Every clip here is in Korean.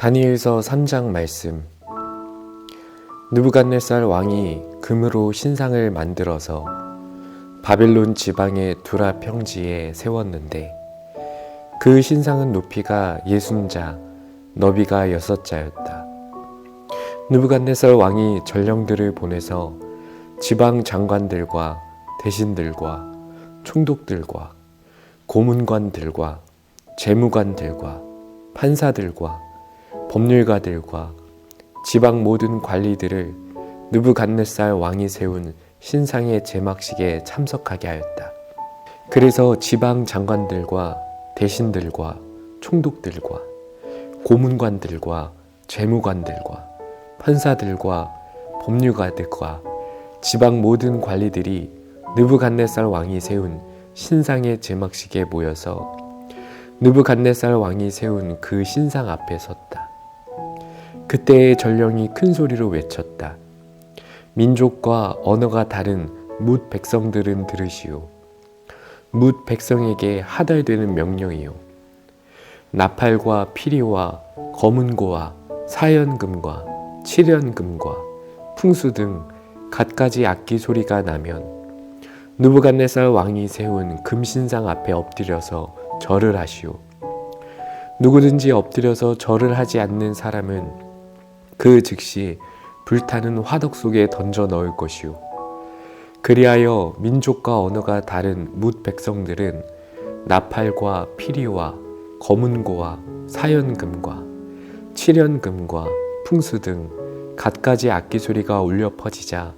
다니엘서 3장 말씀. 느부갓네살 왕이 금으로 신상을 만들어서 바빌론 지방의 두라 평지에 세웠는데 그 신상은 높이가 60자, 너비가 6자였다. 느부갓네살 왕이 전령들을 보내서 지방 장관들과 대신들과 총독들과 고문관들과 재무관들과 판사들과 법률가들과 지방 모든 관리들을 느부갓네살 왕이 세운 신상의 제막식에 참석하게 하였다. 그래서 지방 장관들과 대신들과 총독들과 고문관들과 재무관들과 판사들과 법률가들과 지방 모든 관리들이 느부갓네살 왕이 세운 신상의 제막식에 모여서 느부갓네살 왕이 세운 그 신상 앞에 섰다. 그때의 전령이 큰 소리로 외쳤다. 민족과 언어가 다른 뭇 백성들은 들으시오. 뭇 백성에게 하달되는 명령이요. 나팔과 피리와 검은고와 사연금과 칠연금과 풍수 등 갖가지 악기 소리가 나면 느부갓네살 왕이 세운 금신상 앞에 엎드려서 절을 하시오. 누구든지 엎드려서 절을 하지 않는 사람은 그 즉시 불타는 화덕 속에 던져 넣을 것이오. 그리하여 민족과 언어가 다른 뭇 백성들은 나팔과 피리와 검은고와 사연금과 칠연금과 풍수 등 갖가지 악기 소리가 울려 퍼지자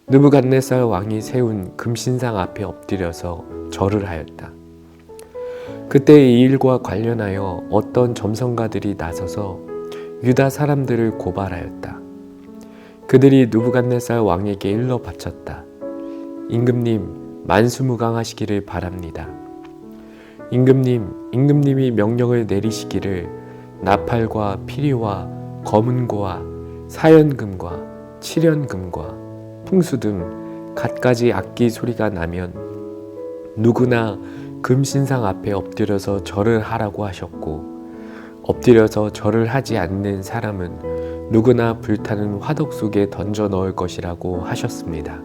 느부갓네살 왕이 세운 금신상 앞에 엎드려서 절을 하였다. 그때 이 일과 관련하여 어떤 점성가들이 나서서 유다 사람들을 고발하였다. 그들이 느부갓네살 왕에게 일러 바쳤다. 임금님, 만수무강하시기를 바랍니다. 임금님이 명령을 내리시기를 나팔과 피리와 검은고와 사연금과 칠연금과 풍수 등 갖가지 악기 소리가 나면 누구나 금신상 앞에 엎드려서 절을 하라고 하셨고, 엎드려서 절을 하지 않는 사람은 누구나 불타는 화덕 속에 던져 넣을 것이라고 하셨습니다.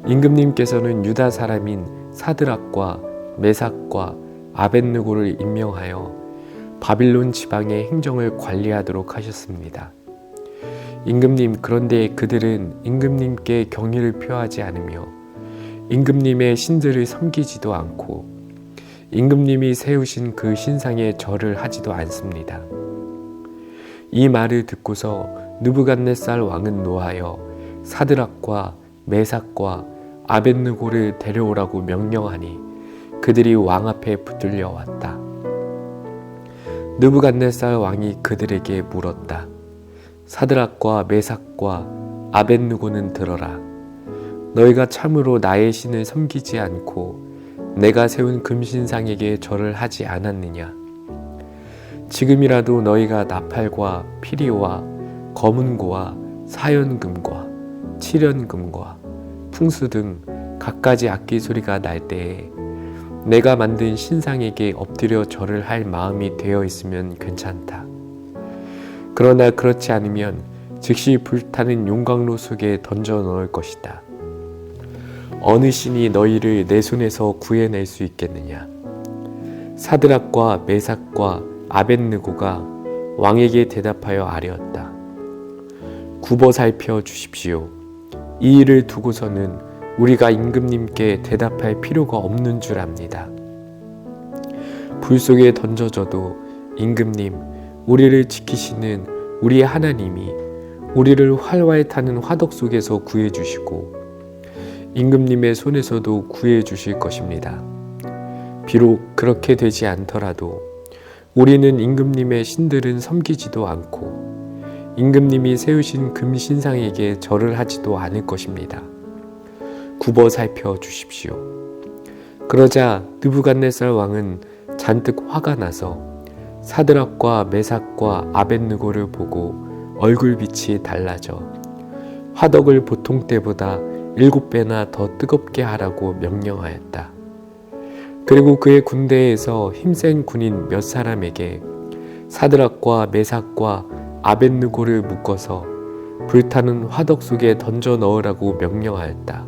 임금님께서는 유다 사람인 사드락과 메삭과 아벳느고를 임명하여 바빌론 지방의 행정을 관리하도록 하셨습니다. 임금님, 그런데 그들은 임금님께 경의를 표하지 않으며 임금님의 신들을 섬기지도 않고 임금님이 세우신 그 신상에 절을 하지도 않습니다. 이 말을 듣고서 느부갓네살 왕은 노하여 사드락과 메삭과 아벳느고를 데려오라고 명령하니 그들이 왕 앞에 붙들려 왔다. 느부갓네살 왕이 그들에게 물었다. 사드락과 메삭과 아벳느고는 들어라. 너희가 참으로 나의 신을 섬기지 않고 내가 세운 금신상에게 절을 하지 않았느냐? 지금이라도 너희가 나팔과 피리와 검은고와 사연금과 칠연금과 풍수 등 갖가지 악기 소리가 날 때에 내가 만든 신상에게 엎드려 절을 할 마음이 되어 있으면 괜찮다. 그러나 그렇지 않으면 즉시 불타는 용광로 속에 던져 넣을 것이다. 어느 신이 너희를 내 손에서 구해낼 수 있겠느냐? 사드락과 메삭과 아벳느고가 왕에게 대답하여 아뢰었다. 굽어 살펴 주십시오. 이 일을 두고서는 우리가 임금님께 대답할 필요가 없는 줄 압니다. 불 속에 던져져도 임금님, 우리를 지키시는 우리의 하나님이 우리를 활활 타는 화덕 속에서 구해주시고 임금님의 손에서도 구해주실 것입니다. 비록 그렇게 되지 않더라도 우리는 임금님의 신들은 섬기지도 않고 임금님이 세우신 금신상에게 절을 하지도 않을 것입니다. 굽어 살펴 주십시오. 그러자 느부갓네살 왕은 잔뜩 화가 나서 사드락과 메삭과 아벳느고를 보고 얼굴빛이 달라져 화덕을 보통 때보다 7배나 더 뜨겁게 하라고 명령하였다. 그리고 그의 군대에서 힘센 군인 몇 사람에게 사드락과 메삭과 아벳느고를 묶어서 불타는 화덕 속에 던져 넣으라고 명령하였다.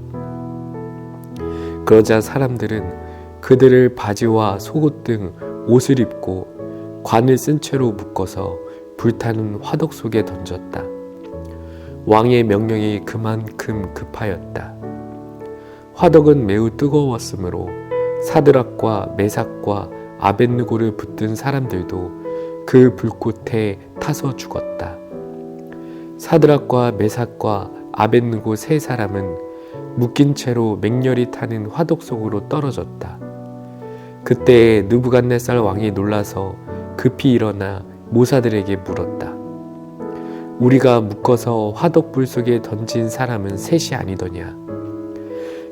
그러자 사람들은 그들을 바지와 속옷 등 옷을 입고 관을 쓴 채로 묶어서 불타는 화덕 속에 던졌다. 왕의 명령이 그만큼 급하였다. 화덕은 매우 뜨거웠으므로 사드락과 메삭과 아벳느고를 붙든 사람들도 그 불꽃에 타서 죽었다. 사드락과 메삭과 아벳느고 세 사람은 묶인 채로 맹렬히 타는 화덕 속으로 떨어졌다. 그때에 느부갓네살 왕이 놀라서 급히 일어나 모사들에게 물었다. 우리가 묶어서 화덕불 속에 던진 사람은 셋이 아니더냐?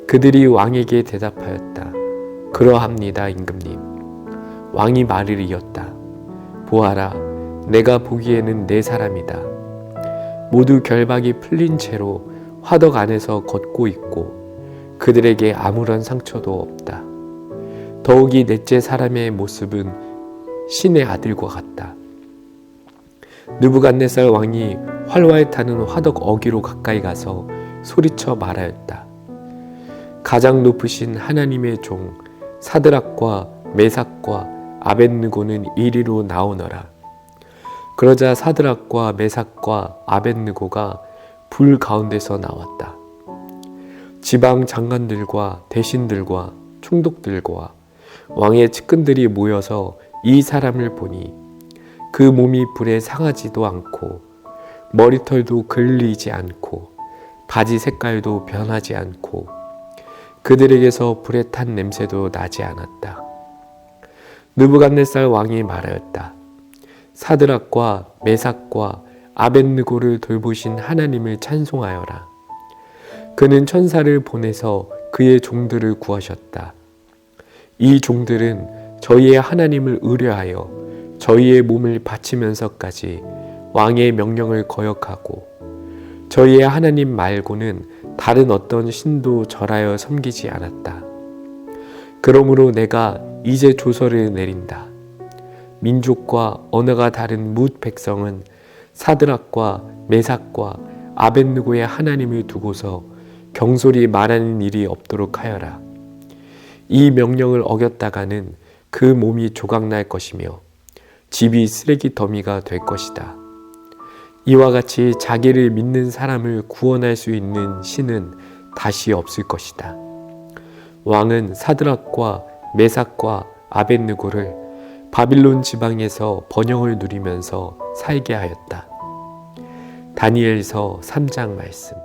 그들이 왕에게 대답하였다. 그러합니다, 임금님. 왕이 말을 이었다. 보아라, 내가 보기에는 네 사람이다. 모두 결박이 풀린 채로 화덕 안에서 걷고 있고 그들에게 아무런 상처도 없다. 더욱이 넷째 사람의 모습은 신의 아들과 같다. 느부갓네살 왕이 활활 타는 화덕 어귀로 가까이 가서 소리쳐 말하였다. 가장 높으신 하나님의 종 사드락과 메삭과 아벳느고는 이리로 나오너라. 그러자 사드락과 메삭과 아벳느고가 불 가운데서 나왔다. 지방 장관들과 대신들과 총독들과 왕의 측근들이 모여서 이 사람을 보니 그 몸이 불에 상하지도 않고 머리털도 그을리지 않고 바지 색깔도 변하지 않고 그들에게서 불에 탄 냄새도 나지 않았다. 느부갓네살 왕이 말하였다. 사드락과 메삭과 아벳느고를 돌보신 하나님을 찬송하여라. 그는 천사를 보내서 그의 종들을 구하셨다. 이 종들은 저희의 하나님을 의뢰하여 저희의 몸을 바치면서까지 왕의 명령을 거역하고 저희의 하나님 말고는 다른 어떤 신도 절하여 섬기지 않았다. 그러므로 내가 이제 조서를 내린다. 민족과 언어가 다른 뭇 백성은 사드락과 메삭과 아벳느고의 하나님을 두고서 경솔히 말하는 일이 없도록 하여라. 이 명령을 어겼다가는 그 몸이 조각날 것이며 집이 쓰레기 더미가 될 것이다. 이와 같이 자기를 믿는 사람을 구원할 수 있는 신은 다시 없을 것이다. 왕은 사드락과 메삭과 아벳느고를 바빌론 지방에서 번영을 누리면서 살게 하였다. 다니엘서 3장 말씀.